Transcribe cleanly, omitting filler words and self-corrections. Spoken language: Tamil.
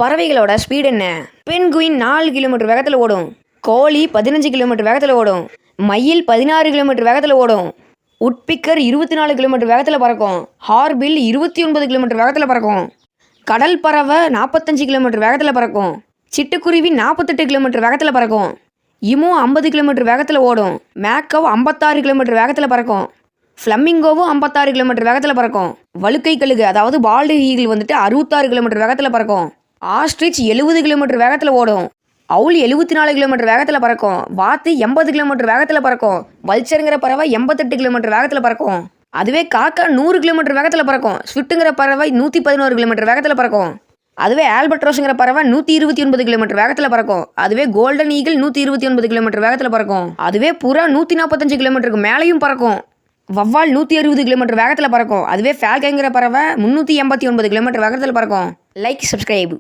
பறவைகளோட ஸ்பீடு என்ன? பென்குயின் 4 கிலோமீட்டர் வேகத்தில் ஓடும். கோழி 15 கிலோமீட்டர் வேகத்தில் ஓடும். மயில் 16 கிலோமீட்டர் வேகத்தில் ஓடும். உட்பிக்கர் 24 கிலோமீட்டர் வேகத்தில் பறக்கும். ஹார்பில் 29 கிலோமீட்டர் வேகத்தில் பறக்கும். கடல் பறவை 45 கிலோமீட்டர் வேகத்தில் பறக்கும். சிட்டுக்குருவி 48 கிலோமீட்டர் வேகத்தில் பறக்கும். இமு 50 கிலோமீட்டர் வேகத்தில் ஓடும். மேக்கவ் 56 கிலோமீட்டர் வேகத்தில் பறக்கும். ஃப்ளமிங்கோவும் 56 கிலோமீட்டர் வேகத்தில் பறக்கும். வழுக்கை கழுகு அதாவது பால்டு ஈகிள் 66 கிலோமீட்டர் வேகத்தில் பறக்கும். ஆஸ்ட்ரிச் 70 கிலோமீட்டர் வேகத்தில் ஓடும். அவுல் 74 கிலோமீட்டர் வேகத்தில் பறக்கும். வாத்து 80 கிலோமீட்டர் வேகத்தில் பறக்கும். வல்ச்சருங்கிற பறவை 88 கிலோமீட்டர் வேகத்தில் பறக்கும். அதுவே காக்கா 100 கிலோமீட்டர் வேகத்தில் பறக்கும். ஸ்விஃப்ட்டுங்கிற பறவை 111 கிலோமீட்டர் வேகத்தில் பறக்கும். அதுவே ஆல்பட்ரோஸுங்கிற பறவை 129 கிலோமீட்டர் வேகத்தில் பறக்கும். அதுவே கோல்டன் ஈகிள் 129 கிலோமீட்டர் வேகத்தில் பறக்கும். அதுவே புறா 145 கிலோமீட்டருக்கு மேலேயும் பறக்கும். வவ்வால் 160 கிலோமீட்டர் வேகத்தில் பறக்கும். அதுவே ஃபால்கன்கிற பறவை 389 கிலோமீட்டர் வேகத்தில் பறக்கும். Like, subscribe.